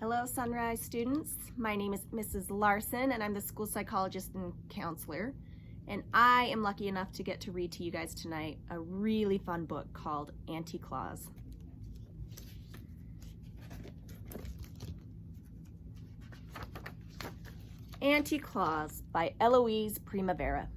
Hello, Sunrise students. My name is Mrs. Larsen, and I'm the school psychologist and counselor. And I am lucky enough to get to read to you guys tonight a really fun book called Auntie Claus. Auntie Claus by Eloise Primavera.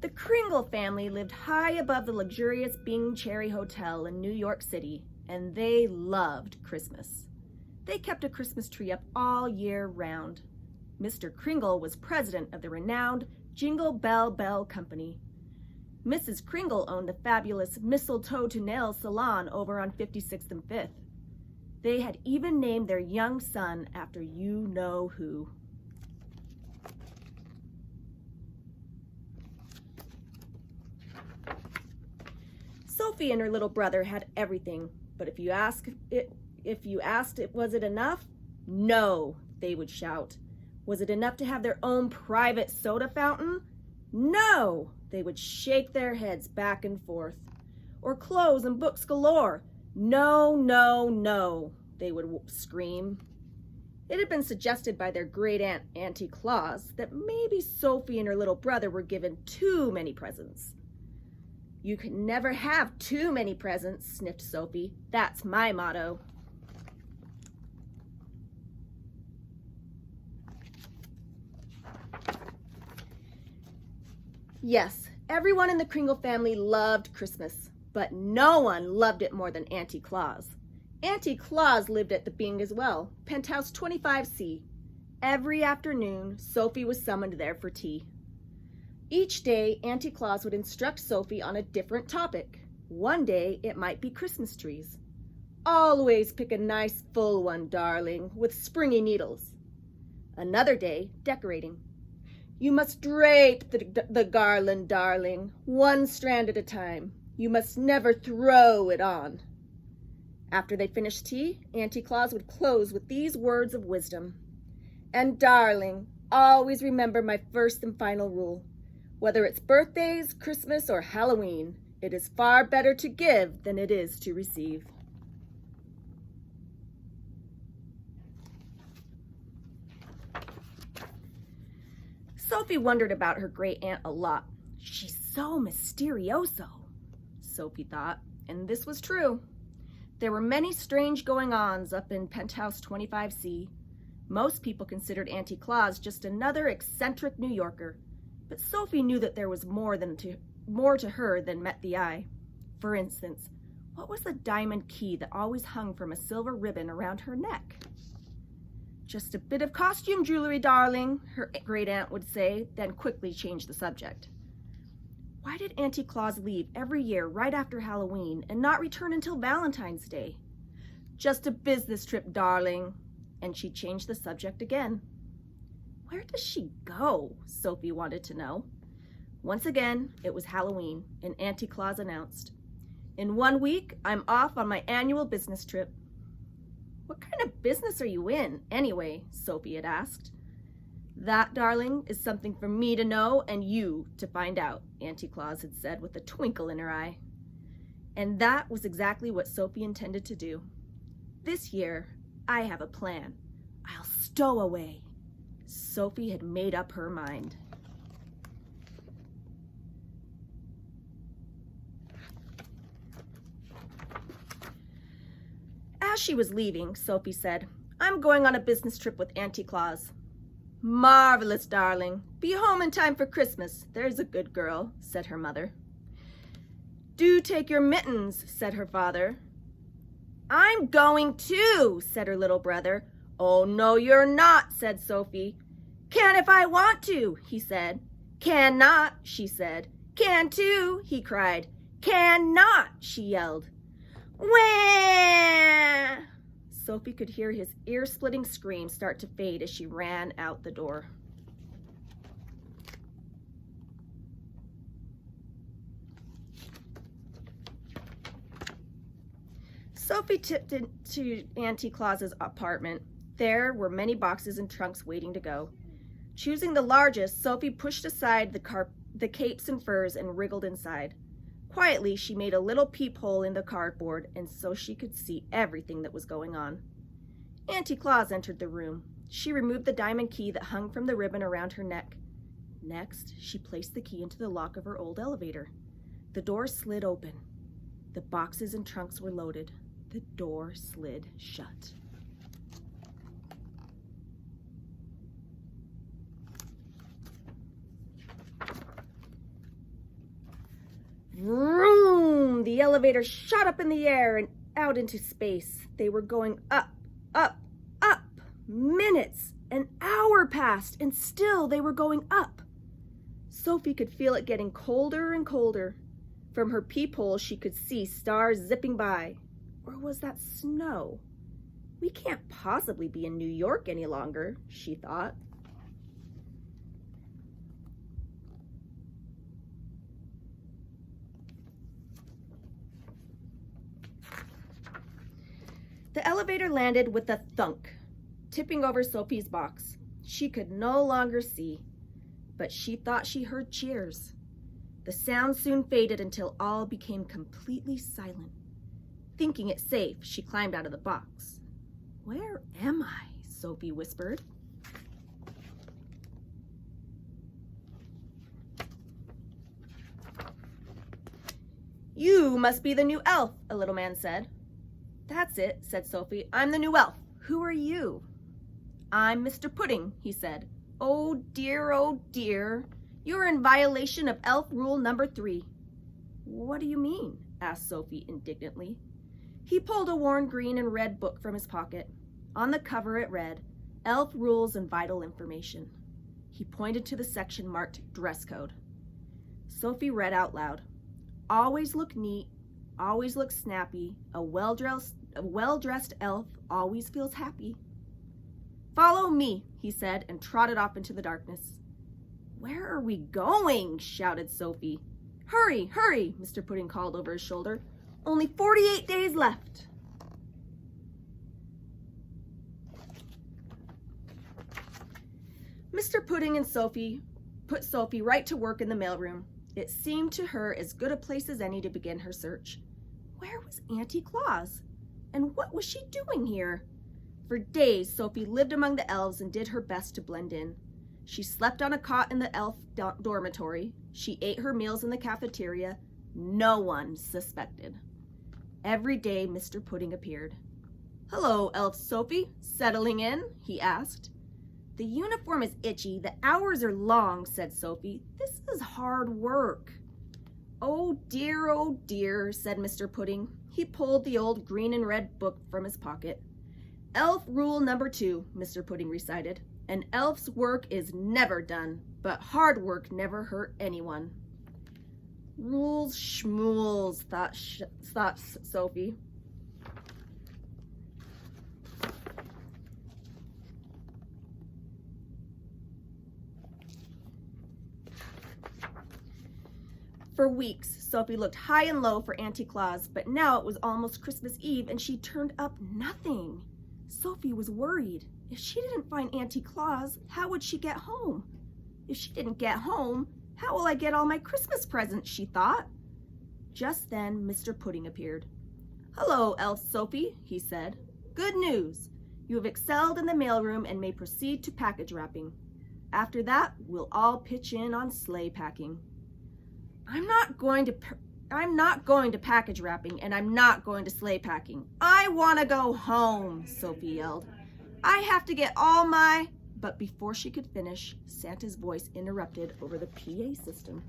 The Kringle family lived high above the luxurious Bing Cherry Hotel in New York City, and they loved Christmas. They kept a Christmas tree up all year round. Mr. Kringle was president of the renowned Jingle Bell Bell Company. Mrs. Kringle owned the fabulous Mistletoe to Nail salon over on 56th and 5th. They had even named their young son after you-know-who. Sophie and her little brother had everything, but if you asked was it enough? No, they would shout. Was it enough to have their own private soda fountain? No, they would shake their heads back and forth. Or clothes and books galore? No, no, no, they would scream. It had been suggested by their great aunt, Auntie Claus, that maybe Sophie and her little brother were given too many presents. You can never have too many presents, sniffed Sophie. That's my motto. Yes, everyone in the Kringle family loved Christmas, but no one loved it more than Auntie Claus. Auntie Claus lived at the Bing as well, penthouse 25C. Every afternoon, Sophie was summoned there for tea. Each day, Auntie Claus would instruct Sophie on a different topic. One day, it might be Christmas trees. Always pick a nice full one, darling, with springy needles. Another day, decorating. You must drape the garland, darling, one strand at a time. You must never throw it on. After they finished tea, Auntie Claus would close with these words of wisdom. And darling, always remember my first and final rule. Whether it's birthdays, Christmas, or Halloween, it is far better to give than it is to receive. Sophie wondered about her great aunt a lot. She's so mysterioso, Sophie thought, and this was true. There were many strange going-ons up in penthouse 25C. Most people considered Auntie Claus just another eccentric New Yorker. But Sophie knew that there was more to her than met the eye. For instance, what was the diamond key that always hung from a silver ribbon around her neck? Just a bit of costume jewelry, darling, her great aunt would say, then quickly change the subject. Why did Auntie Claus leave every year right after Halloween and not return until Valentine's Day? Just a business trip, darling, and she'd change the subject again. Where does she go? Sophie wanted to know. Once again, it was Halloween, and Auntie Claus announced, "In 1 week, I'm off on my annual business trip." What kind of business are you in, anyway? Sophie had asked. That, darling, is something for me to know and you to find out, Auntie Claus had said with a twinkle in her eye. And that was exactly what Sophie intended to do. This year, I have a plan. I'll stow away. Sophie had made up her mind. As she was leaving, Sophie said, "I'm going on a business trip with Auntie Claus." "Marvelous, darling. Be home in time for Christmas. There's a good girl," said her mother. "Do take your mittens," said her father. "I'm going too," said her little brother. "Oh, no, you're not," said Sophie. "Can if I want to," he said. "Can not," she said. "Can too," he cried. "Can not," she yelled. Wah! Sophie could hear his ear-splitting scream start to fade as she ran out the door. Sophie tipped into Auntie Claus's apartment. There were many boxes and trunks waiting to go. Choosing the largest, Sophie pushed aside the capes and furs and wriggled inside. Quietly, she made a little peephole in the cardboard, and so she could see everything that was going on. Auntie Claus entered the room. She removed the diamond key that hung from the ribbon around her neck. Next, she placed the key into the lock of her old elevator. The door slid open. The boxes and trunks were loaded. The door slid shut. Vroom! The elevator shot up in the air and out into space. They were going up, up, up. Minutes, an hour passed, and still they were going up. Sophie could feel it getting colder and colder. From her peephole, she could see stars zipping by. Or was that snow? We can't possibly be in New York any longer, she thought. The elevator landed with a thunk, tipping over Sophie's box. She could no longer see, but she thought she heard cheers. The sound soon faded until all became completely silent. Thinking it safe, she climbed out of the box. "Where am I?" Sophie whispered. "You must be the new elf," a little man said. "That's it," said Sophie. "I'm the new elf. Who are you?" "I'm Mr. Pudding," he said. Oh dear. You're in violation of elf rule number 3. "What do you mean?" asked Sophie indignantly. He pulled a worn green and red book from his pocket. On the cover it read, "Elf Rules and Vital Information." He pointed to the section marked Dress Code. Sophie read out loud, "Always look neat, always look snappy. A well-dressed elf always feels happy." "Follow me," he said, and trotted off into the darkness. "Where are we going?" shouted Sophie. Hurry, Mr. Pudding called over his shoulder. "Only 48 days left." Mr. Pudding and Sophie put Sophie right to work in the mailroom. It seemed to her as good a place as any to begin her search. Where was Auntie Claus? And what was she doing here? For days, Sophie lived among the elves and did her best to blend in. She slept on a cot in the elf dormitory. She ate her meals in the cafeteria. No one suspected. Every day, Mr. Pudding appeared. "Hello, Elf Sophie. Settling in?" he asked. "The uniform is itchy. The hours are long," said Sophie. "This is hard work." Oh dear, said Mr. Pudding. He pulled the old green and red book from his pocket. "Elf rule number 2, Mr. Pudding recited. An elf's work is never done, but hard work never hurt anyone." Rules schmools, thought Sophie. For weeks, Sophie looked high and low for Auntie Claus, but now it was almost Christmas Eve and she turned up nothing. Sophie was worried. If she didn't find Auntie Claus, how would she get home? If she didn't get home, how will I get all my Christmas presents, she thought. Just then, Mr. Pudding appeared. "Hello, Elf Sophie," he said. "Good news. You have excelled in the mailroom and may proceed to package wrapping. After that, we'll all pitch in on sleigh packing." I'm not going to package wrapping, and I'm not going to sleigh packing. I want to go home," Sophie yelled. "I have to get all my..." But before she could finish, Santa's voice interrupted over the PA system.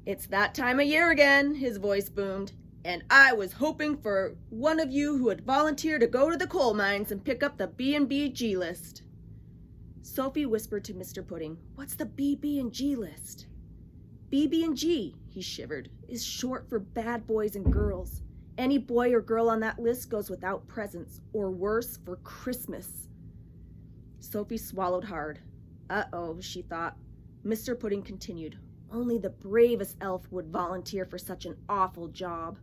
"It's that time of year again," his voice boomed. "And I was hoping for one of you who would volunteer to go to the coal mines and pick up the B&B-G list." Sophie whispered to Mr. Pudding, "What's the BB&G list?" "BB&G," he shivered, "is short for bad boys and girls. Any boy or girl on that list goes without presents, or worse, for Christmas." Sophie swallowed hard. Uh-oh, she thought. Mr. Pudding continued, "Only the bravest elf would volunteer for such an awful job."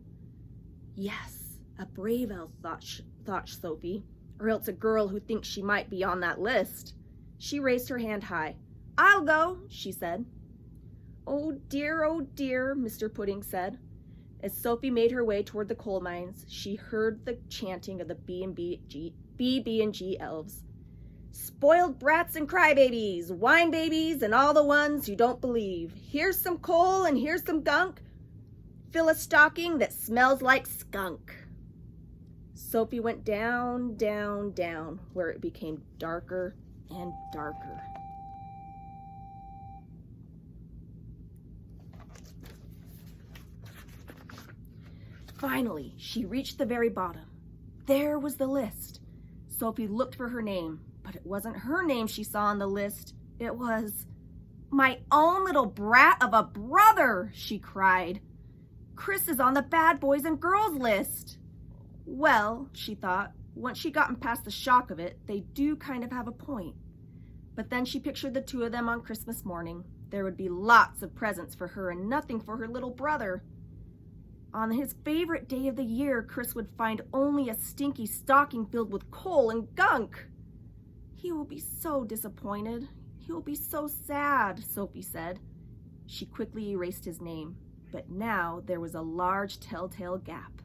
Yes, a brave elf, thought Sophie, or else a girl who thinks she might be on that list. She raised her hand high. "I'll go," she said. Oh dear, Mr. Pudding said. As Sophie made her way toward the coal mines, she heard the chanting of the B&G elves. "Spoiled brats and crybabies, wine babies and all the ones who don't believe. Here's some coal and here's some gunk. Fill a stocking that smells like skunk." Sophie went down, down, down, where it became darker and darker. Finally, she reached the very bottom. There was the list. Sophie looked for her name, but it wasn't her name she saw on the list. It was, "My own little brat of a brother," she cried. "Chris is on the bad boys and girls list." Well, she thought, once she gotten past the shock of it, they do kind of have a point. But then she pictured the two of them on Christmas morning. There would be lots of presents for her and nothing for her little brother. On his favorite day of the year, Chris would find only a stinky stocking filled with coal and gunk. He will be so disappointed. He will be so sad, Sophie said. She quickly erased his name, but now there was a large telltale gap.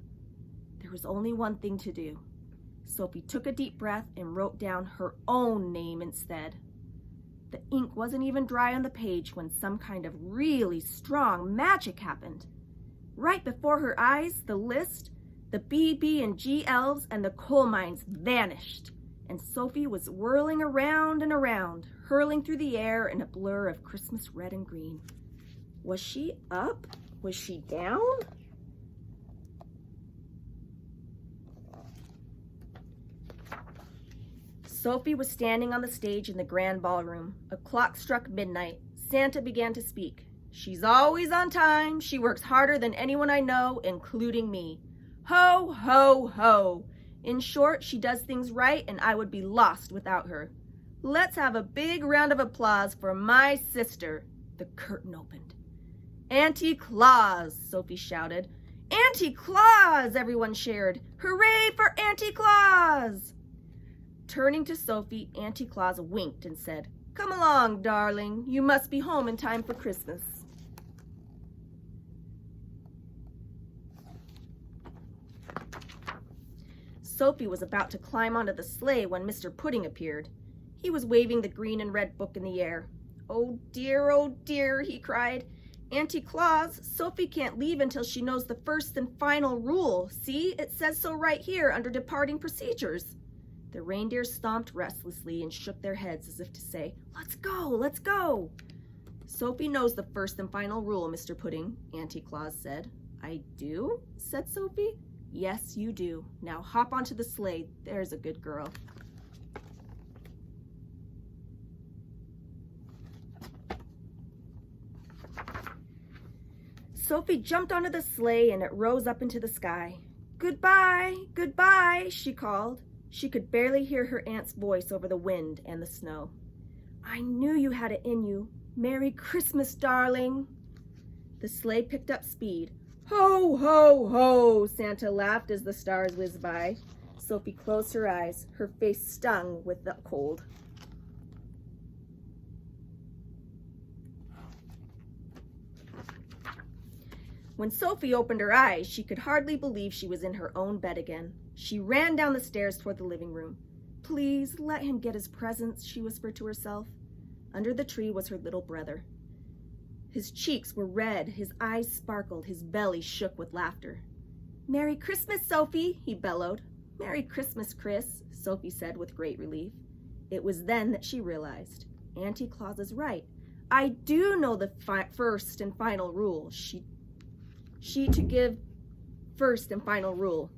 There was only one thing to do. Sophie took a deep breath and wrote down her own name instead. The ink wasn't even dry on the page when some kind of really strong magic happened. Right before her eyes, the list, the B&G elves, and the coal mines vanished, and Sophie was whirling around and around, hurling through the air in a blur of Christmas red and green. Was she up? Was she down? Sophie was standing on the stage in the grand ballroom. A clock struck midnight. Santa began to speak. "She's always on time. She works harder than anyone I know, including me. Ho, ho, ho. In short, she does things right, and I would be lost without her. Let's have a big round of applause for my sister." The curtain opened. "Auntie Claus," Sophie shouted. "Auntie Claus," everyone cheered. "Hooray for Auntie Claus!" Turning to Sophie, Auntie Claus winked and said, "Come along, darling. You must be home in time for Christmas." Sophie was about to climb onto the sleigh when Mr. Pudding appeared. He was waving the green and red book in the air. Oh dear, he cried. "Auntie Claus, Sophie can't leave until she knows the first and final rule. See, it says so right here under departing procedures." The reindeer stomped restlessly and shook their heads as if to say, "Let's go, let's go." "Sophie knows the first and final rule, Mr. Pudding," Auntie Claus said. "I do?" said Sophie. "Yes, you do. Now hop onto the sleigh. There's a good girl." Sophie jumped onto the sleigh and it rose up into the sky. "Goodbye, goodbye," she called. She could barely hear her aunt's voice over the wind and the snow. "I knew you had it in you. Merry Christmas, darling." The sleigh picked up speed. "Ho, ho, ho," Santa laughed as the stars whizzed by. Sophie closed her eyes. Her face stung with the cold. When Sophie opened her eyes, she could hardly believe she was in her own bed again. She ran down the stairs toward the living room. "Please let him get his presents," she whispered to herself. Under the tree was her little brother. His cheeks were red, his eyes sparkled, his belly shook with laughter. "Merry Christmas, Sophie," he bellowed. "Merry Christmas, Chris," Sophie said with great relief. It was then that she realized. Auntie Claus is right. I do know the first and final rule. She to give first and final rule.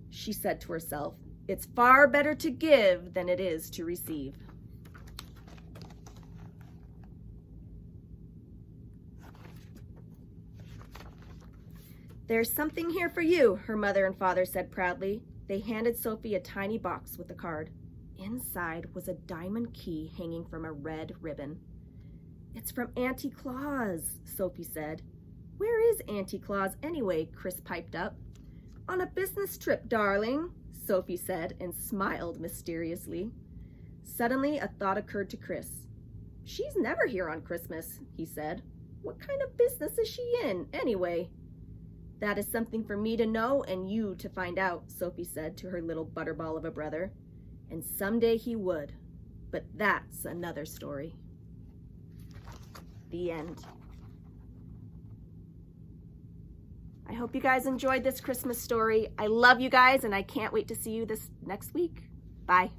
She said to herself, "It's far better to give than it is to receive." "There's something here for you," her mother and father said proudly. They handed Sophie a tiny box with a card. Inside was a diamond key hanging from a red ribbon. "It's from Auntie Claus," Sophie said. "Where is Auntie Claus anyway?" Chris piped up. "On a business trip, darling," Sophie said and smiled mysteriously. Suddenly, a thought occurred to Chris. "She's never here on Christmas," he said. "What kind of business is she in, anyway?" "That is something for me to know and you to find out," Sophie said to her little butterball of a brother. And someday he would. But that's another story. The end. I hope you guys enjoyed this Christmas story. I love you guys, and I can't wait to see you this next week. Bye.